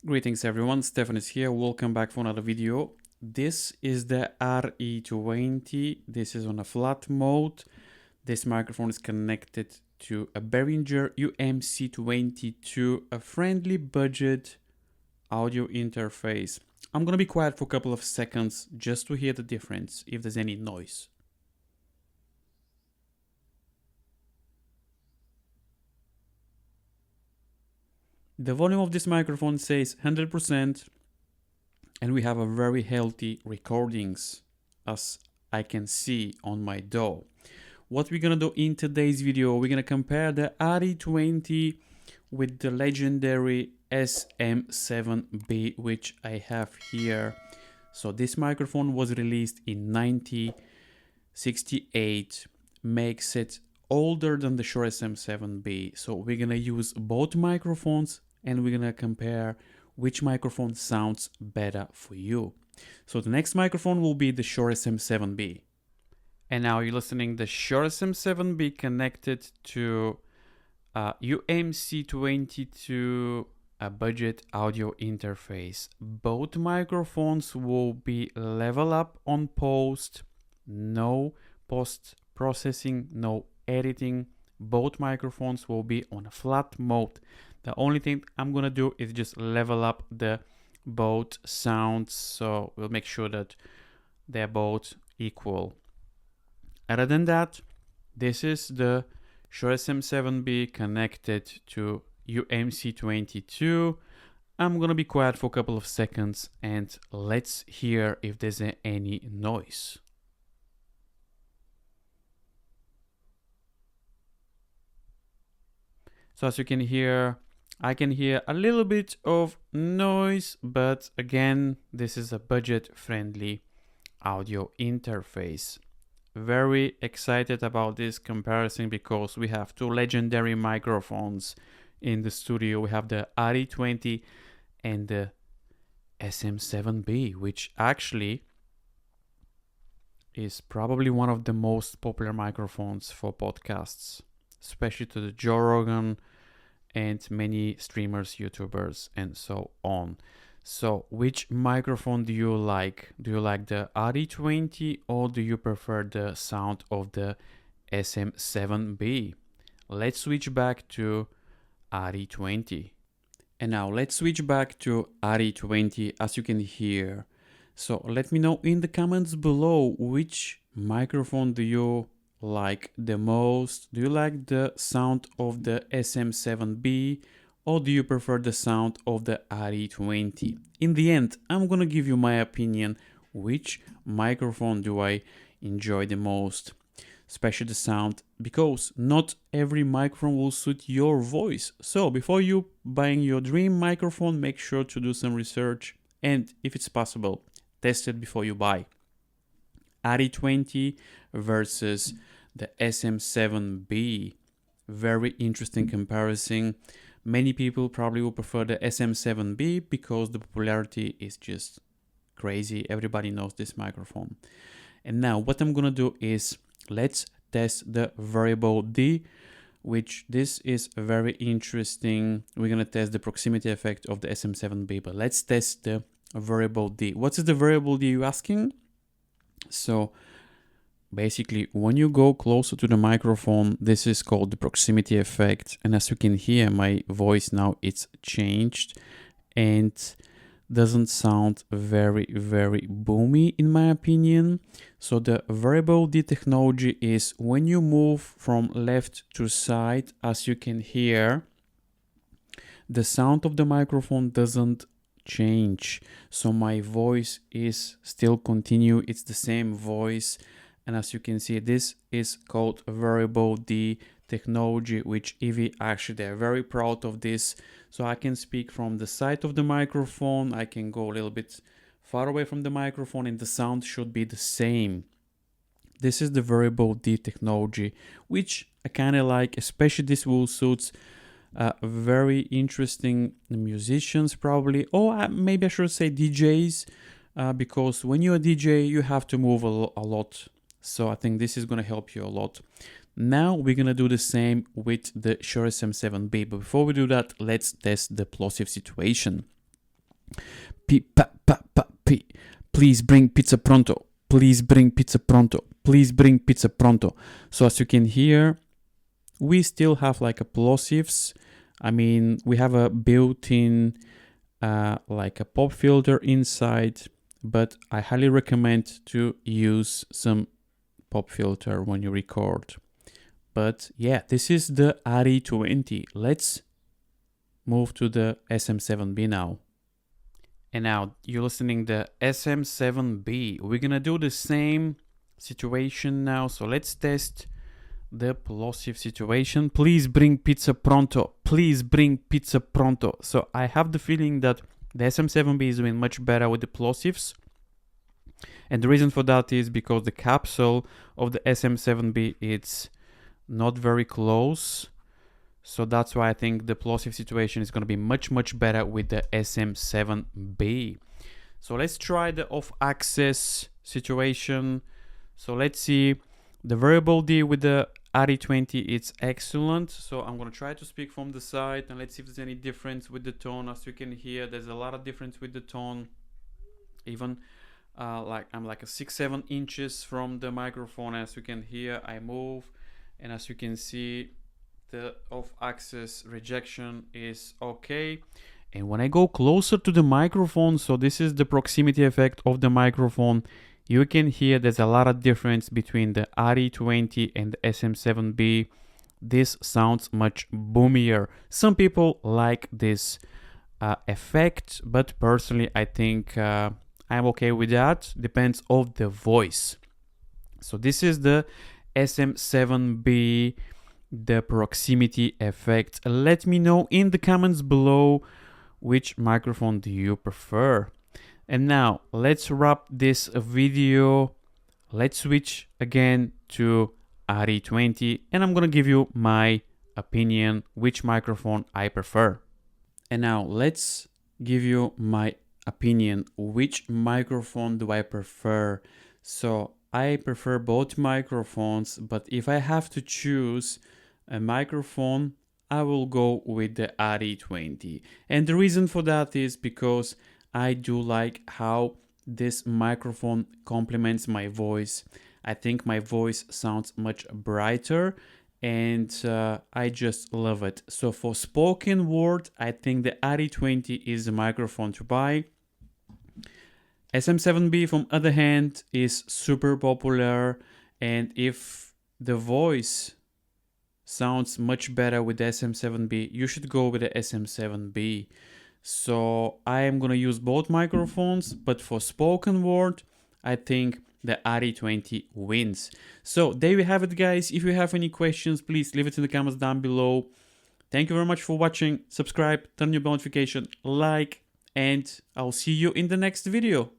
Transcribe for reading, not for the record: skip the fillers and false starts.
Greetings everyone, Stefan is here. Welcome back for another video. This is the RE20. This is on a flat mode. This microphone is connected to a Behringer UMC22, a friendly budget audio interface. I'm gonna be quiet for a couple of seconds just to hear the difference, if there's any noise. The volume of this microphone says 100%, and we have a very healthy recordings, as I can see on my DAW. What we're gonna do in today's video, we're gonna compare the RE20 with the legendary SM7B, which I have here. So this microphone was released in 1968, makes it older than the Shure SM7B. So we're gonna use both microphones and we're gonna compare which microphone sounds better for you. So the next microphone will be the Shure SM7B. And now you're listening the Shure SM7B connected to UMC22, a budget audio interface. Both microphones will be level up on post, no post processing, no editing. Both microphones will be on a flat mode. The only thing I'm gonna do is just level up the both sounds, so we'll make sure that they're both equal. Other than that, this is the Shure SM7B connected to UMC22. I'm gonna be quiet for a couple of seconds and let's hear if there's any noise. So as you can hear, I can hear a little bit of noise, but again, this is a budget-friendly audio interface. Very excited about this comparison because we have two legendary microphones in the studio. We have the RE20 and the SM7B, which actually is probably one of the most popular microphones for podcasts, especially to the Joe Rogan and many streamers, YouTubers, and so on. So which microphone do you like? Do you like the RE20 or do you prefer the sound of the SM7B? Let's switch back to RE20. And now let's switch back to RE20, as you can hear. So let me know in the comments below which microphone do you like the most. Do you like the sound of the SM7B or do you prefer the sound of the RE20? In the end, I'm gonna give you my opinion which microphone do I enjoy the most, especially the sound, because not every microphone will suit your voice. So before you buying your dream microphone, make sure to do some research and if it's possible, test it before you buy. RE20 versus the SM7B. Very interesting comparison. Many people probably will prefer the SM7B because the popularity is just crazy. Everybody knows this microphone. And now what I'm gonna do is let's test the variable D, which this is very interesting. We're gonna test the proximity effect of the SM7B, but let's test the variable D. What is the variable D, you asking? So basically, when you go closer to the microphone, this is called the proximity effect. And as you can hear, my voice now, it's changed and doesn't sound very, very boomy in my opinion. So the variable D technology is when you move from left to side, as you can hear, the sound of the microphone doesn't change. So my voice is still continue. It's the same voice. And as you can see, this is called variable D technology, which Eevee actually, they're very proud of this. So I can speak from the side of the microphone. I can go a little bit far away from the microphone and the sound should be the same. This is the variable D technology, which I kind of like, especially this will suit very interesting musicians probably, or maybe I should say DJs, because when you're a DJ, you have to move a lot. So I think this is going to help you a lot. Now we're going to do the same with the Shure SM7B. But before we do that, let's test the plosive situation. P. Please bring pizza pronto. Please bring pizza pronto. Please bring pizza pronto. So as you can hear, we still have like a plosives. I mean, we have a built-in like a pop filter inside, but I highly recommend to use some pop filter when you record. But yeah, this is the RE20. Let's move to the SM7B now. And now you're listening to SM7B. We're gonna do the same situation now. So let's test the plosive situation. Please bring pizza pronto. Please bring pizza pronto. So I have the feeling that the SM7B is doing much better with the plosives. And the reason for that is because the capsule of the SM7B it's not very close. So that's why I think the plosive situation is going to be much better with the SM7B. So let's try the off-axis situation. So let's see the variable D with the RE20, it's excellent. So I'm going to try to speak from the side and let's see if there's any difference with the tone. As you can hear, there's a lot of difference with the tone. Even like I'm like a 6-7 inches from the microphone. As you can hear, I move, and as you can see, the off-axis rejection is okay. And when I go closer to the microphone, so this is the proximity effect of the microphone, you can hear there's a lot of difference between the RE20 and the SM7B. This sounds much boomier. Some people like this effect, but personally I think I'm okay with that. Depends on the voice. So this is the SM7B, the proximity effect. Let me know in the comments below which microphone do you prefer. And now let's wrap this video. Let's switch again to RE20 and I'm gonna give you my opinion which microphone I prefer. And now let's give you my opinion which microphone do I prefer. So I prefer both microphones, but if I have to choose a microphone, I will go with the RE20. And the reason for that is because I do like how this microphone complements my voice. I think my voice sounds much brighter and I just love it. So for spoken word, I think the RE20 is the microphone to buy. SM7B, from other hand, is super popular, and if the voice sounds much better with the SM7B, you should go with the SM7B. So I am gonna use both microphones, but for spoken word, I think the RE20 wins. So there you have it, guys. If you have any questions, please leave it in the comments down below. Thank you very much for watching. Subscribe, turn your bell notification, like, and I'll see you in the next video.